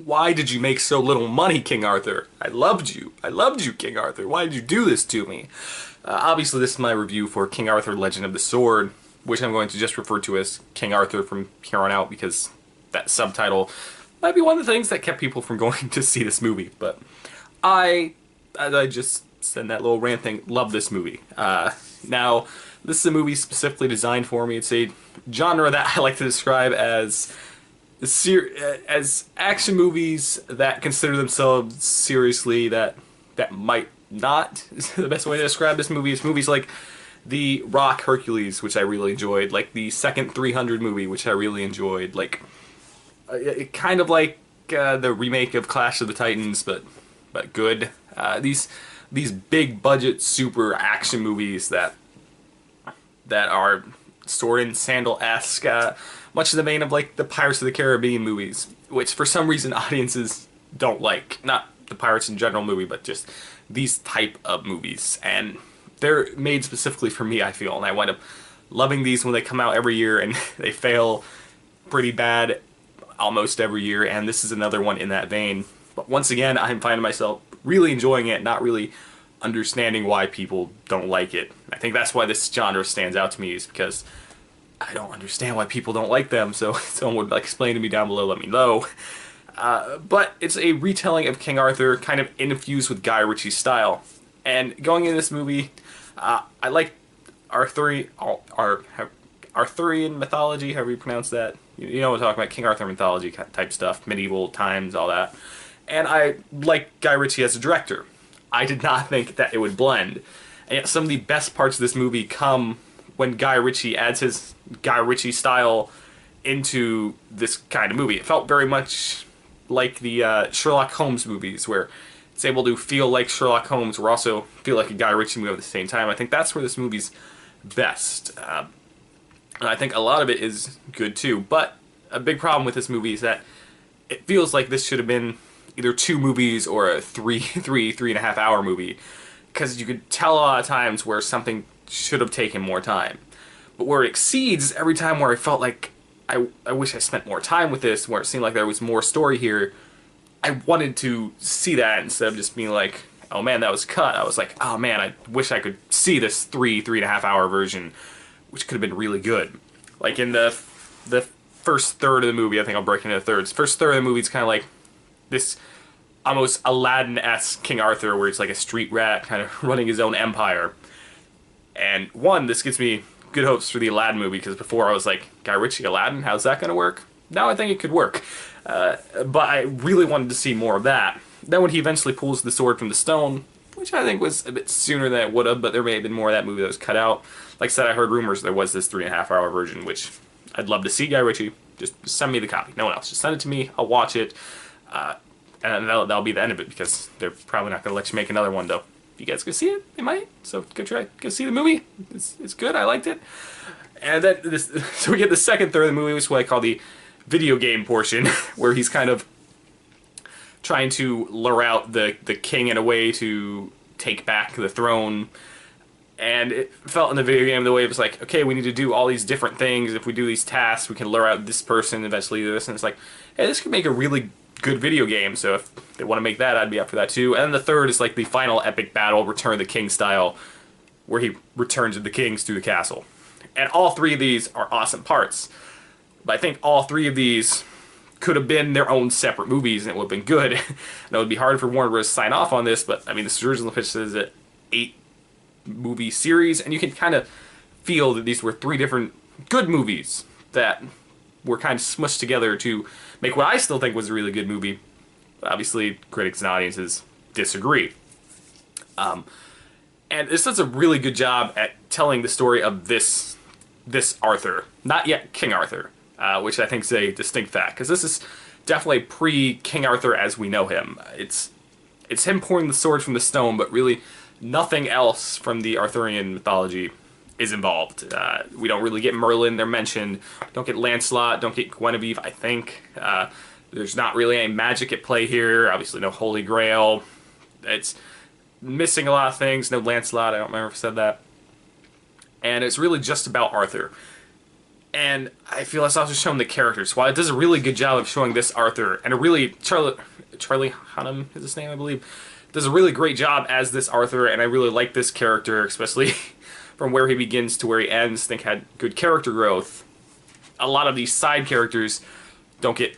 Why did you make so little money, King Arthur? I loved you. I loved you, King Arthur. Why did you do this to me? Obviously, this is my review for King Arthur, Legend of the Sword, which I'm going to just refer to as King Arthur from here on out because that subtitle might be one of the things that kept people from going to see this movie. But as I just said in that little rant thing, love this movie. Now, this is a movie specifically designed for me. It's a genre that I like to describe as action movies that consider themselves seriously that might not is the best way to describe this movie. It's movies like the Rock Hercules, which I really enjoyed, like the second 300 movie, which I really enjoyed, like kind of like the remake of Clash of the Titans, but good. These big budget super action movies that are sword and sandal-esque, much in the vein of like the Pirates of the Caribbean movies, which for some reason audiences don't like. Not the Pirates in general movie, but just these type of movies. And they're made specifically for me, I feel, and I wind up loving these when they come out every year, and they fail pretty bad almost every year, and this is another one in that vein. But once again, I'm finding myself really enjoying it, not really understanding why people don't like it. I think that's why this genre stands out to me, is because I don't understand why people don't like them, so if someone would like explain to me down below, let me know. But it's a retelling of King Arthur, kind of infused with Guy Ritchie's style. And going into this movie, I like Arthurian mythology, however you pronounce that. You know what I'm talking about, King Arthur mythology type stuff, medieval times, all that. And I like Guy Ritchie as a director. I did not think that it would blend. And yet some of the best parts of this movie come when Guy Ritchie adds his Guy Ritchie style into this kind of movie. It felt very much like the Sherlock Holmes movies, where it's able to feel like Sherlock Holmes, or also feel like a Guy Ritchie movie at the same time. I think that's where this movie's best. And I think a lot of it is good too. But a big problem with this movie is that it feels like this should have been either two movies or a three and a half hour movie, because you could tell a lot of times where something should have taken more time. But where it exceeds every time, where I felt like I wish I spent more time with this, where it seemed like there was more story here, I wanted to see that instead of just being like, oh man, that was cut. I was like, oh man, I wish I could see this three and a half hour version, which could have been really good. Like in the first third of the movie, I think I'll break into thirds. First third of the movie is kind of like this almost Aladdin-esque King Arthur, where he's like a street rat kind of running his own empire. And one, this gives me good hopes for the Aladdin movie, because before I was like, Guy Ritchie, Aladdin, how's that going to work? Now I think it could work. But I really wanted to see more of that. Then when he eventually pulls the sword from the stone, which I think was a bit sooner than it would have, but there may have been more of that movie that was cut out. Like I said, I heard rumors there was this 3.5 hour version, which I'd love to see. Guy Ritchie, just send me the copy. No one else. Just send it to me. I'll watch it. And that'll be the end of it, because they're probably not going to let you make another one, though. If you guys go see it, they might. So go try. Go see the movie. It's good. I liked it. And then so we get the second third of the movie, which is what I call the video game portion, where he's kind of trying to lure out the king in a way to take back the throne. And it felt in the video game the way it was like, okay, we need to do all these different things. If we do these tasks, we can lure out this person, eventually do this. And it's like, hey, this could make a really good video game. So if they want to make that, I'd be up for that too. And then the third is like the final epic battle, Return of the King style, where he returns the kings to the castle. And all three of these are awesome parts. But I think all three of these could have been their own separate movies, and it would have been good. And it would be hard for Warner Bros. To sign off on this, but I mean, this original pitch says an 8-movie series, and you can kind of feel that these were 3 different good movies that were kind of smushed together to make what I still think was a really good movie. But obviously, critics and audiences disagree. And this does a really good job at telling the story of this Arthur. Not yet King Arthur, which I think is a distinct fact, because this is definitely pre-King Arthur as we know him. It's him pouring the sword from the stone, but really nothing else from the Arthurian mythology is involved. We don't really get Merlin, they're mentioned. Don't get Lancelot, don't get Guinevere, I think. There's not really any magic at play here. Obviously no Holy Grail. It's missing a lot of things. No Lancelot, I don't remember if I said that. And it's really just about Arthur. And I feel it's also shown the characters. While it does a really good job of showing this Arthur, and a really Charlie Hunnam is his name, I believe, does a really great job as this Arthur, and I really like this character, especially from where he begins to where he ends. I think had good character growth. A lot of these side characters don't get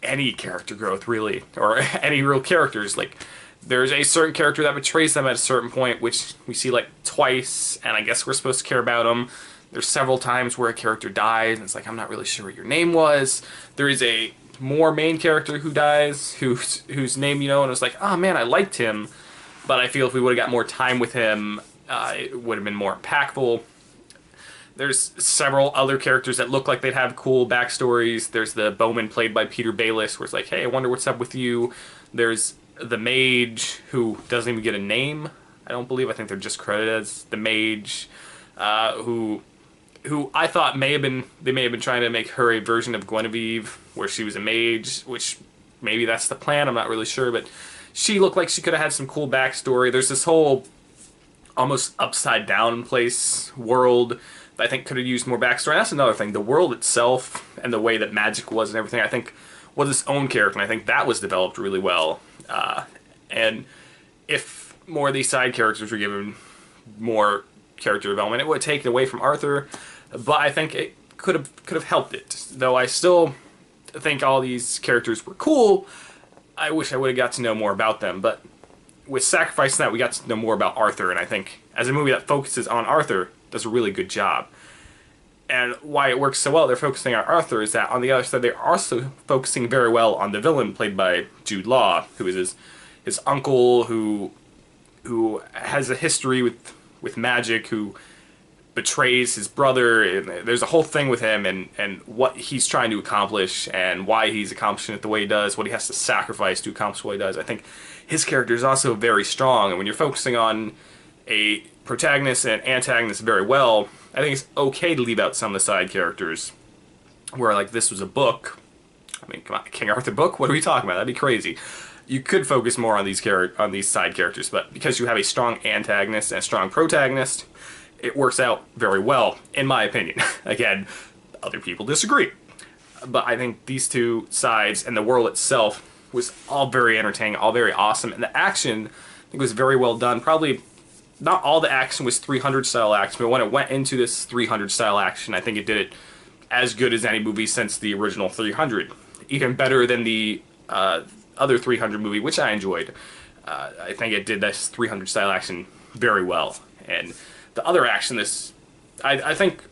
any character growth really, or any real characters. Like there's a certain character that betrays them at a certain point, which we see like twice, and I guess we're supposed to care about him. There's several times where a character dies, and it's like, I'm not really sure what your name was. There is a more main character who dies, whose name you know, and it's like, oh man, I liked him, but I feel if we would have got more time with him, it would have been more impactful. There's several other characters that look like they'd have cool backstories. There's the bowman played by Peter Baelish, where it's like, hey, I wonder what's up with you. There's the mage, who doesn't even get a name, I don't believe. I think they're just credited as the mage, who I thought they may have been trying to make her a version of Guinevere, where she was a mage, which maybe that's the plan, I'm not really sure, but she looked like she could have had some cool backstory. There's this whole almost upside down place world that I think could have used more backstory. And that's another thing. The world itself and the way that magic was and everything, I think, was its own character, and I think that was developed really well. And if more of these side characters were given more character development, it would have taken away from Arthur, but I think it could have helped it. Though I still think all these characters were cool, I wish I would have got to know more about them. But with sacrificing that, we got to know more about Arthur, and I think as a movie that focuses on Arthur, does a really good job. And why it works so well, they're focusing on Arthur, is that on the other side, they're also focusing very well on the villain, played by Jude Law, who is his uncle, who has a history with magic, who betrays his brother, and there's a whole thing with him, and what he's trying to accomplish, and why he's accomplishing it the way he does, what he has to sacrifice to accomplish what he does. I think his character is also very strong, and when you're focusing on a protagonist and antagonist very well, I think it's okay to leave out some of the side characters, where like this was a book. I mean, come on, King Arthur book? What are we talking about? That'd be crazy. You could focus more on these side characters, but because you have a strong antagonist and a strong protagonist, it works out very well, in my opinion. Again, other people disagree. But I think these two sides and the world itself was all very entertaining, all very awesome, and the action, I think, was very well done. Probably not all the action was 300 style action, but when it went into this 300 style action, I think it did it as good as any movie since the original 300. Even better than the other 300 movie, which I enjoyed. I think it did this 300 style action very well. And the other action, I think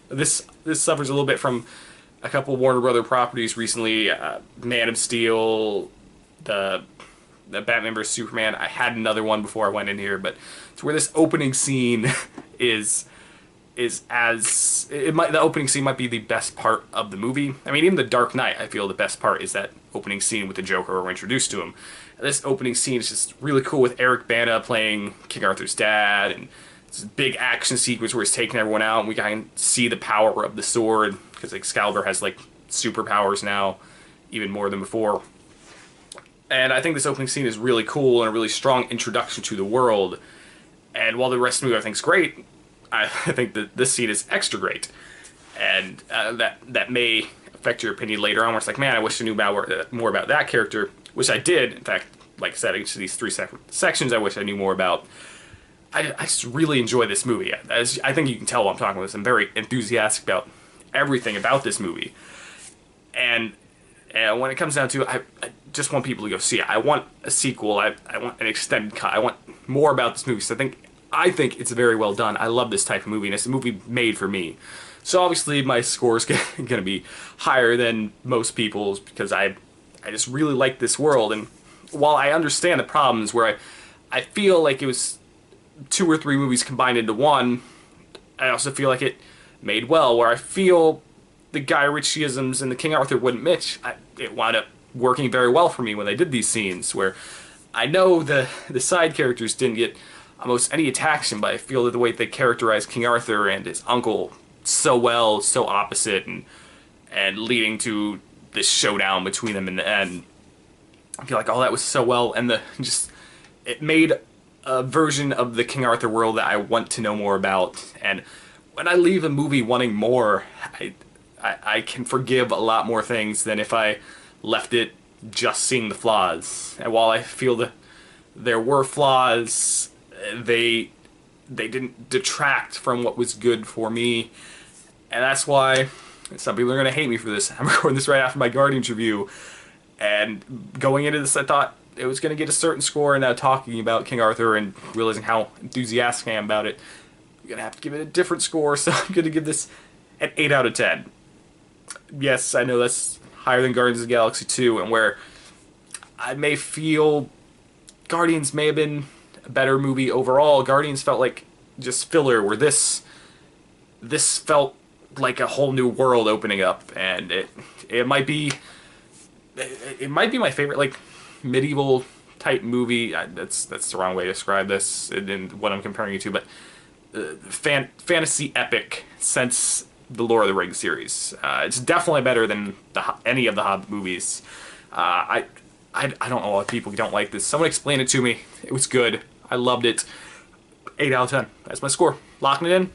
this suffers a little bit from a couple Warner Brother properties recently. Man of Steel, the Batman vs Superman. I had another one before I went in here, but it's where this opening scene the opening scene might be the best part of the movie. I mean, even The Dark Knight, I feel the best part is that opening scene with the Joker where we're introduced to him. This opening scene is just really cool with Eric Bana playing King Arthur's dad, and this big action sequence where he's taking everyone out, and we can see the power of the sword, because Excalibur has like superpowers now, even more than before. And I think this opening scene is really cool and a really strong introduction to the world. And while the rest of the movie I think is great, I think that this scene is extra great. And that may affect your opinion later on, where it's like, man, I wish I knew more about that character, which I did. In fact, like I said, each of these three sections I wish I knew more about. I just really enjoy this movie. I think you can tell while I'm talking about this. I'm very enthusiastic about everything about this movie. And when it comes down to it, I just want people to go see it. I want a sequel. I want an extended cut. I want more about this movie. So I think it's very well done. I love this type of movie, and it's a movie made for me. So obviously my score is going to be higher than most people's, because I just really like this world. And while I understand the problems where I feel like it was 2 or 3 movies combined into one, I also feel like it made well, where I feel the Guy Ritchie-isms and the King Arthur wouldn't mix. It wound up working very well for me when they did these scenes, where I know the side characters didn't get almost any attraction, but I feel that the way they characterized King Arthur and his uncle so well, so opposite, and leading to this showdown between them in the end, I feel like all that was so well, and it made a version of the King Arthur world that I want to know more about. And when I leave a movie wanting more, I can forgive a lot more things than if I left it just seeing the flaws. And while I feel that there were flaws, they didn't detract from what was good for me. And that's why some people are going to hate me for this. I'm recording this right after my Guardians review. And going into this, I thought it was going to get a certain score. And now talking about King Arthur and realizing how enthusiastic I am about it, I'm going to have to give it a different score. So I'm going to give this an 8 out of 10. Yes, I know that's higher than Guardians of the Galaxy 2. And where I may feel Guardians may have been a better movie overall, Guardians felt like just filler, where this felt like a whole new world opening up, and it might be my favorite like medieval type movie. That's the wrong way to describe this in what I'm comparing it to, but fantasy epic since the Lord of the Rings series. It's definitely better than any of the Hobbit movies. I don't know why people don't like this. Someone explain it to me. It was good. I loved it. 8 out of 10. That's my score. Locking it in.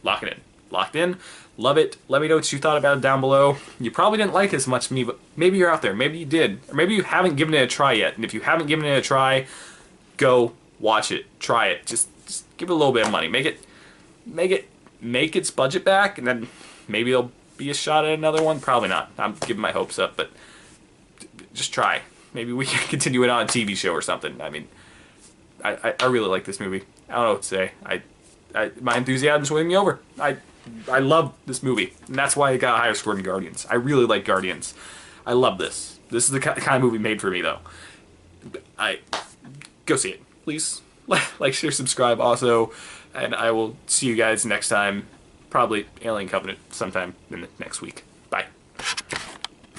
Locking it in. Locked in. Love it. Let me know what you thought about it down below. You probably didn't like it as much as me, but maybe you're out there. Maybe you did. Or maybe you haven't given it a try yet. And if you haven't given it a try, go watch it. Try it. Just give it a little bit of money. Make its budget back, and then maybe it'll be a shot at another one. Probably not. I'm giving my hopes up, but just try. Maybe we can continue it on a TV show or something. I mean, I really like this movie. I don't know what to say. My enthusiasm's winning me over. I love this movie, and that's why it got a higher score than Guardians. I really like Guardians. I love this. This is the kind of movie made for me, though. Go see it, please. Like, share, subscribe, also, and I will see you guys next time. Probably Alien Covenant sometime in the next week. Bye.